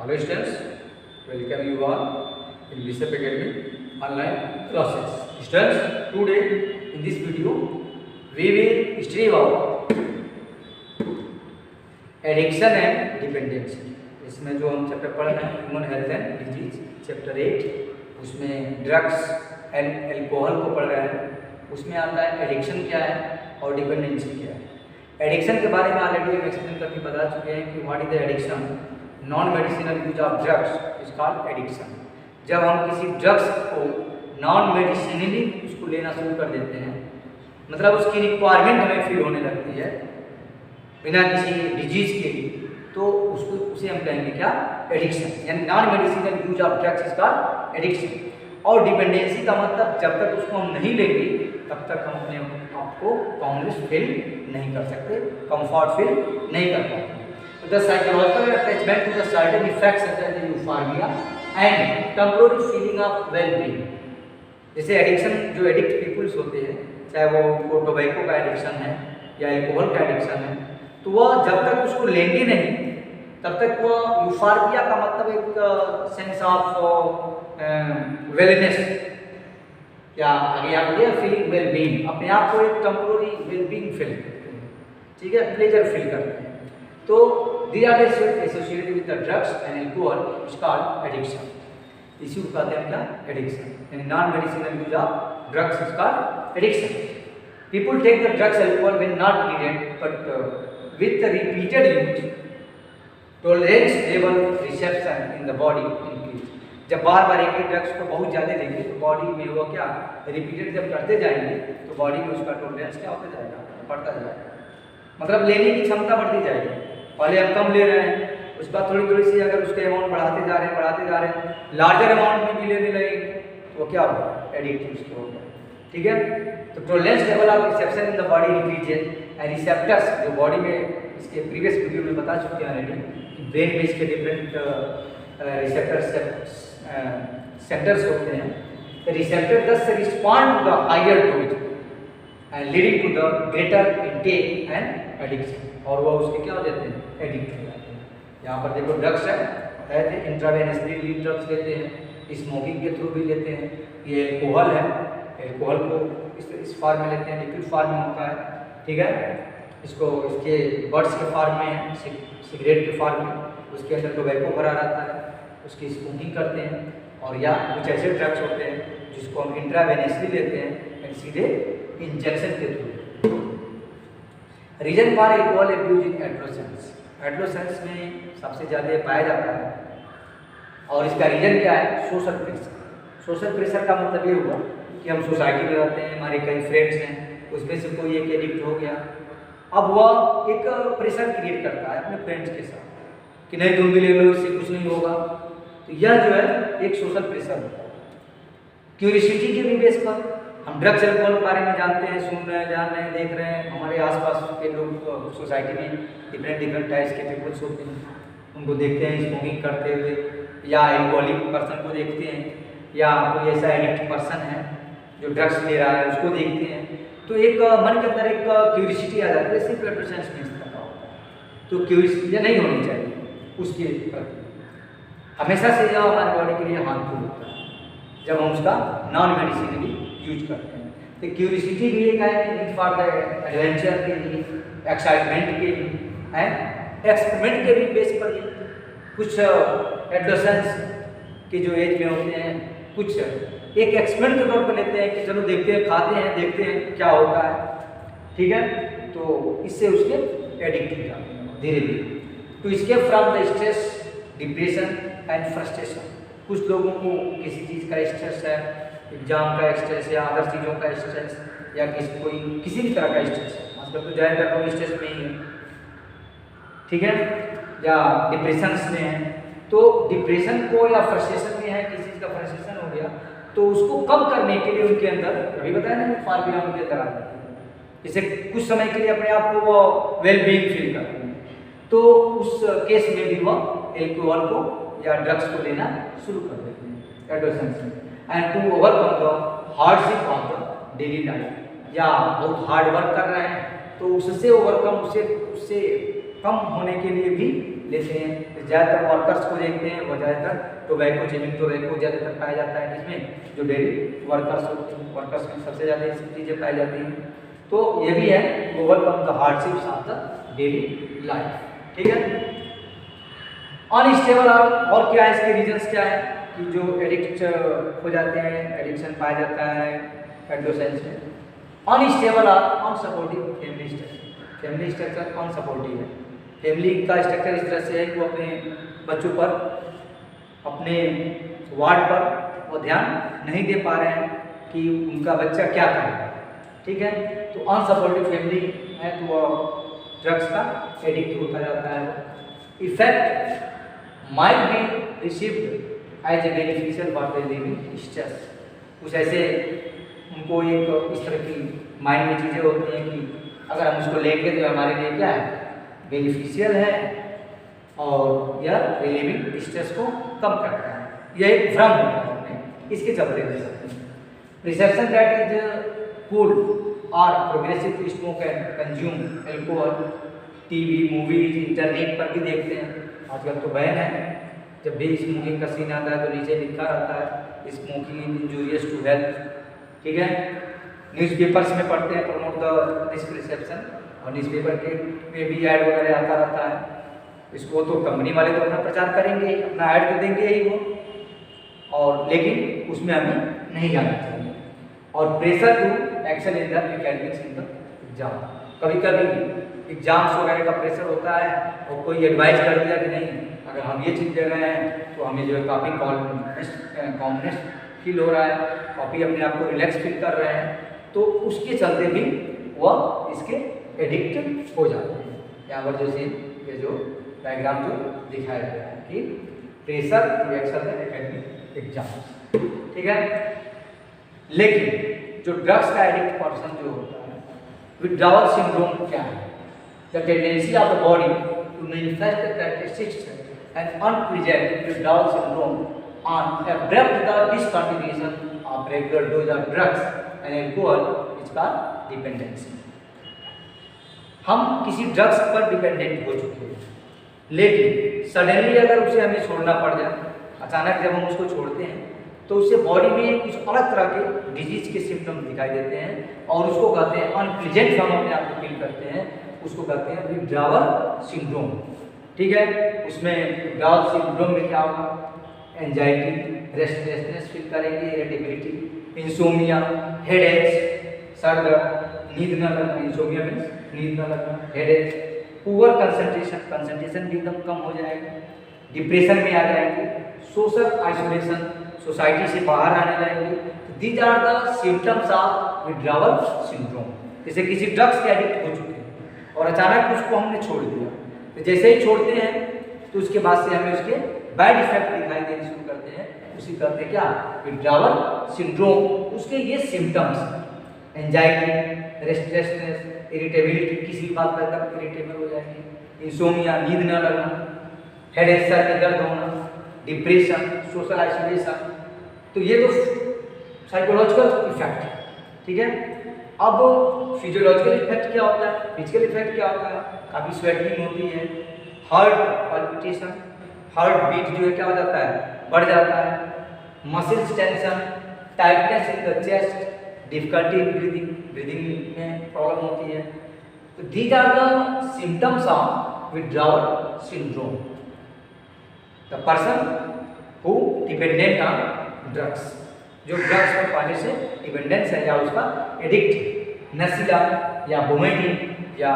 Hello students, welcome you all in Bishop Academy online classes. Students, today in this video we will study about addiction and dependency. इसमें जो हम chapter पढ़ रहे हैं human health and disease chapter 8, उसमें drugs and alcohol को पढ़ रहे हैं। उसमें आता है एडिक्शन क्या है और डिपेंडेंसी क्या है। एडिक्शन के बारे में ऑलरेडी हम एक्सप्लेन करके बता चुके हैं कि what is the addiction. Non medicinal use of drugs is called addiction. जब हम किसी ड्रग्स को नॉन मेडिसिनली उसको लेना शुरू कर देते हैं, मतलब उसकी रिक्वायरमेंट हमें फील होने लगती है बिना किसी डिजीज के लिए, तो उसे हम कहेंगे क्या, एडिक्शन। यानी non medicinal use of drugs is called addiction. और डिपेंडेंसी का मतलब जब तक उसको हम नहीं लेंगे तब तक हम अपने आप को कामनेस फील नहीं कर सकते, कंफर्ट फील नहीं कर पाते। The psychological attachment to the certain effects such as euphoria and temporary feeling of well-being। जैसे एडिक्शन, जो एडिक्ट पीपुल्स होते हैं, चाहे वो टोबैको का एडिक्शन है या अल्कोहल का एडिक्शन है, तो वह जब तक उसको लेंगे नहीं तब तक वह यूफोरिया का मतलब एक सेंस ऑफ वेलनेस या आगे आप ये फीलिंग वेलबींग, अपने आप को एक टेम्पोररी वेलबींग फील करते हैं, ठीक है, प्लेजर फील करते हैं। तो these are associated with the drugs and alcohol is called addiction। इसी को कहते हैं क्या, एडिक्शन। यानी non medicinal use of drugs is called addiction. People take the drugs alcohol when not needed, but with the repeated use, tolerance level reception in the body increase। जब बार बार एक ही drugs को बहुत ज़्यादा लेंगे तो बॉडी में वो क्या, रिपीटेड जब करते जाएंगे तो बॉडी में उसका टॉलरेंस क्या होता जाएगा, बढ़ता जाएगा। मतलब लेने की क्षमता बढ़ती जाएगी। पहले हम कम ले रहे हैं, उसके बाद थोड़ी थोड़ी सी अगर उसके अमाउंट बढ़ाते जा रहे हैं, लार्जर अमाउंट में भी लेने लगेंगे तो क्या होगा, एडिक्टिव होगा, ठीक है। तो tolerance level of reception in the body increases and receptors, जो बॉडी में इसके प्रीवियस वीडियो में बता चुके हैं ऑलरेडी कि ब्रेन में इसके डिफरेंट रिसेप्टर्स सेंटर्स होते हैं। रिसेप्टर दस respond to the higher dose and leading to the greater intake and addiction, और वो उसके क्या हो जाते हैं, एडिक्ट हो जाते हैं। यहाँ पर देखो ड्रग्स है, बताए थे इंट्रावेनसली ड्रग्स लेते हैं, स्मोकिंग के थ्रू भी लेते हैं। ये एल्कोहल है, एल्कोहल को इस फॉर्म में लेते हैं, लिक्विड फॉर्म में होता है, ठीक है। इसको इसके बर्ड्स के फॉर्म में है, सिगरेट के फॉर्म में, उसके अंदर टोबैको भरा रहता है, उसकी स्मोकिंग करते हैं। और या कुछ ऐसे ड्रग्स होते हैं जिसको हम इंट्रावेनसली लेते हैं, सीधे इंजेक्शन के through. Reason for alcohol abuse in adolescence, adolescence में सबसे ज़्यादा पाया जाता है। और इसका रीजन क्या है, सोशल प्रेशर। सोशल प्रेशर का मतलब ये हुआ कि हम सोसाइटी में रहते हैं, हमारे कई फ्रेंड्स हैं, उसमें से कोई एक एडिक्ट हो गया, अब वह एक प्रेशर क्रिएट करता है अपने फ्रेंड्स के साथ कि नहीं तुम भी ले लो, इससे कुछ नहीं होगा। तो यह जो है एक सोशल प्रेशर होता है। क्यूरियोसिटी के भी बेस पर हम ड्रग्स एल्कोहल के बारे में जानते हैं, सुन रहे हैं, जान रहे हैं, देख रहे हैं, हमारे आसपास के लोग सोसाइटी में डिफरेंट टाइप्स के पीपल्स होते हैं, उनको देखते हैं स्मोकिंग करते हुए, या एल्कोहलिक पर्सन को देखते हैं, या कोई ऐसा एडिक्ट पर्सन है जो ड्रग्स ले रहा है उसको देखते हैं, तो एक मन के अंदर एक क्यूरियोसिटी आ जाती है, सिर्फ एडोलेसेंस में इस तरह का होता है। तो क्यूरियोसिटी नहीं होनी चाहिए उसके प्रति, हमेशा से यह हमारे बॉडी के लिए हार्मफुल होता है जब हम उसका नॉन मेडिसिनली यूज करते हैं। तो क्यूरियोसिटी भी एक है, नीड फॉर द एडवेंचर के लिए, एक्साइटमेंट के लिए एंड एक्सपेरिमेंट के भी बेस पर कुछ एडोलेसेंस के जो एज में होते हैं, कुछ एक एक्सपेरिमेंट के तौर पर लेते हैं कि चलो देखते हैं, खाते हैं, देखते हैं क्या होता है, ठीक है। तो इससे उसके एडिक्ट हो जाते हैं धीरे धीरे। तो इसके from the stress, depression and frustration, कुछ लोगों को किसी चीज़ का स्ट्रेस है, एग्जाम का स्ट्रेस या अदर चीज़ों का स्ट्रेस, या किसी भी तरह का स्ट्रेस है, मतलब तो ज़्यादातर लोग स्ट्रेस में ही है, ठीक है, या डिप्रेशन में है। तो डिप्रेशन को या फ्रस्ट्रेशन में है, किसी चीज़ का फ्रस्ट्रेशन हो गया, तो उसको कम करने के लिए उनके अंदर, अभी बताया ना, फार्मिया उनके अंदर आ जाती है, जैसे कुछ समय के लिए अपने आप को वो वेलबींग फील करते हैं, तो उस केस में भी वह एल्कोहल को या ड्रग्स को लेना शुरू कर देते हैं एडोलेसेंस में। And to overcome the hardship of the daily life, या बहुत हार्ड वर्क कर रहे हैं तो उससे ओवरकम, उससे कम होने के लिए भी लेते हैं। ज़्यादातर वर्कर्स को देखते हैं, वो ज़्यादातर टोबैको ज़्यादातर पाया जाता है, जिसमें जो डेली वर्कर्स होते हैं, वर्कर्स में सबसे ज़्यादा ये सब चीज़ें पाई जाती हैं। तो ये भी है overcome the hardships of the daily life, ठीक है। अनस्टेबल और क्या है, इसके रीजंस क्या है कि जो एडिक्ट हो जाते हैं, एडिक्शन पाया जाता है एडोलेसेंस में। अनस्टेबल और unsupportive family structure. Family structure unsupportive है। फैमिली का स्ट्रक्चर इस तरह से है कि वो अपने बच्चों पर, अपने वार्ड पर वो ध्यान नहीं दे पा रहे हैं कि उनका बच्चा क्या करेगा, ठीक है। तो अनसपोर्टिव फैमिली है तो वो ड्रग्स का एडिक्ट होता जाता है। Effect might be received as a beneficial for the living stress. कुछ ऐसे उनको एक इस तरह की माइंड में चीज़ें होती हैं कि अगर हम उसको लेंगे तो हमारे लिए क्या है, बेनिफिशियल है और यह रिलीविंग स्ट्रेस को कम करता है। यह एक भ्रम होता है हमें, इसके चलते दे सकते हैं। रिसेप्शन दैट इज कूल और progressive to smoke and consume alcohol. TV, movies, internet पर भी देखते हैं, आजकल तो बैन है। जब भी स्मोकिंग का सीन आता है तो नीचे लिखा रहता है smoking is injurious to health, ठीक है। न्यूज़पेपर्स में पढ़ते हैं प्रमोट द दिस रिसेप्शन, और न्यूज़पेपर के में भी ऐड वगैरह आता रहता है। इसको तो कंपनी वाले तो अपना प्रचार करेंगे, अपना ऐड तो देंगे ही वो, और लेकिन उसमें हमें नहीं जाना चाहिए। और pressure to action in the academics in the exam. कभी कभी एग्जाम्स वगैरह का प्रेशर होता है और कोई एडवाइस कर दिया कि नहीं, अगर हम ये चीज़ दे रहे हैं तो हमें जो है काफ़ी कॉन्फिडेंस फील हो रहा है, काफ़ी अपने आप को रिलैक्स फील कर रहे हैं, तो उसके चलते भी वह इसके एडिक्ट हो जाते हैं। यहाँ पर जैसे ये जो डायग्राम जो दिखाया गया है कि pressure to action in academic exam, ठीक है। लेकिन जो ड्रग्स का एडिक्ट पर्सन जो होता है, विथड्रॉवल सिंड्रोम क्या है? The tendency of the body to manifest the characteristics and unpleasant withdrawal syndrome on abrupt the discontinuation of regular dose of drugs and alcohol is called dependency। हम किसी drugs पर dependent हो चुके हैं, लेकिन suddenly अगर उसे हमें छोड़ना पड़ जाए, अचानक जब हम उसको छोड़ते हैं तो उससे बॉडी में कुछ अलग तरह के डिजीज के सिम्टम्स दिखाई देते हैं, और उसको कहते हैं अनप्लेजेंट, हम अपने आप को फील करते हैं, उसको कहते हैं विथड्रॉवल सिंड्रोम, ठीक है। उसमें विथड्रॉवल सिंड्रोम में क्या होगा? एंजाइटी, रेस्टलेसनेस फील करेंगे, इरिटेबिलिटी, इंसोमिया, हेडेक्स, सर दर्द, नींद न लगना, इंसोमिया मीन्स नींद न लगना, हेडेक्स, पुअर कंसंट्रेशन भी एकदम कम हो जाएगा, डिप्रेशन में आ जाएंगे, सोशल आइसोलेशन, सोसाइटी से बाहर आने लगेंगे। तो these are the symptoms of withdrawal syndrome. जैसे किसी ड्रग्स के एडिक्ट हो चुके हैं और अचानक उसको हमने छोड़ दिया, तो जैसे ही छोड़ते हैं तो उसके बाद से हमें उसके बैड इफेक्ट दिखाई देने शुरू करते हैं, उसी कहते हैं क्या? Withdrawal syndrome. उसके ये सिम्टम्स, एंजाइटी, रेस्टलेसनेस, इरिटेबिलिटी, किसी भी बात पर एकदम इरिटेबल हो जाएंगे, इंसोमिया, नींद न लगना, हेडेक, सर में दर्द होना, डिप्रेशन, सोशल आइसोलेशन। तो ये तो साइकोलॉजिकल इफेक्ट है, ठीक है। अब फिजियोलॉजिकल इफेक्ट क्या होता है, फिजिकल इफेक्ट क्या होता है? काफ़ी स्वेटिंग होती है, हार्ट पल्पिटेशन, हार्ट बीट जो है क्या हो जाता है? बढ़ जाता है, muscles tension, tightness in the chest, difficulty in breathing में प्रॉब्लम होती है। तो these are the symptoms of withdrawal syndrome. The person who dependent on drugs, जो ड्रग्स पर पाने से डिपेंडेंस है या उसका एडिक्ट, नशीला या वोमिटिंग या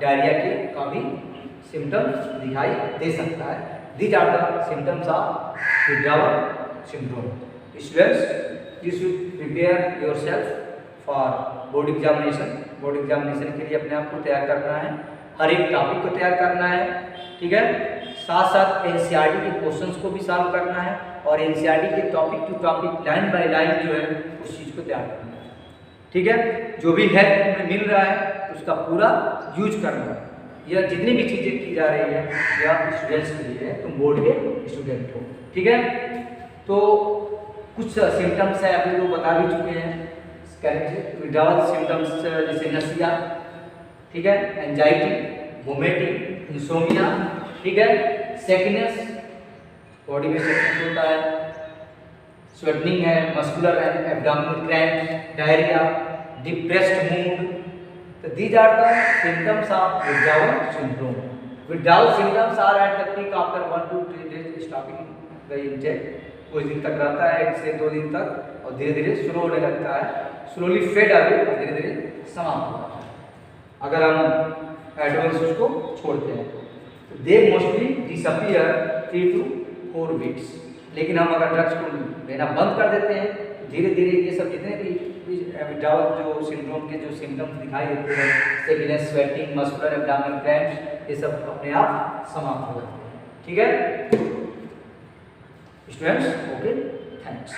डायरिया के का भी सिम्टम्स दिखाई दे सकता है। These are the symptoms of withdrawal syndrome. Students, you should prepare yourself for board examination. Board examination के लिए अपने आप को तैयार करना है, हर एक टॉपिक को तैयार करना है, ठीक है। साथ साथ एनसीईआरटी के क्वेश्चंस को भी सॉल्व करना है, और एनसीईआरटी के topic to topic, line by line जो है उस चीज़ को तैयार करना है, ठीक है। जो भी हेल्प तुम्हें मिल रहा है उसका पूरा यूज करना है। यह जितनी भी चीज़ें की जा रही है यह स्टूडेंट्स के लिए है, तुम बोर्ड के स्टूडेंट हो, ठीक है। तो कुछ सिम्टम्स है अभी तो बता भी चुके हैं, विथड्रॉवल सिम्टम्स जैसे नशिया, ठीक है, एंजाइटी, वोमिटिंग, इंसोमिया, ठीक है, सेकनेस, बॉडी में सेकनेस होता है, स्वेटनिंग है, muscular and abdominal cramp, diarrhoea, depressed mood. So these are the symptoms of withdrawal syndrome. Withdrawal symptoms are at the peak after 1 to 3 days stopping the intake. कुछ दिन तक रहता है, 1 से 2 दिन तक, और धीरे धीरे स्लो होने लगता है, स्लोली फेड अवे और धीरे धीरे समाप्त होता है अगर हम एडवांस उसको छोड़ते हैं. They mostly disappear 3 to 4 weeks. लेकिन हम अगर ड्रग्स को लेना बंद कर देते हैं, धीरे धीरे ये सब जितने भी विड्रॉल जो सिंड्रोम के जो सिम्टम्स दिखाई देते हैं, सेगनेस, स्वेटिंग, मस्कुलर एब्डोमिनल क्रैम्प्स, ये सब अपने आप समाप्त हो जाते हैं. ठीक है स्टूडेंट्स? Okay, thanks.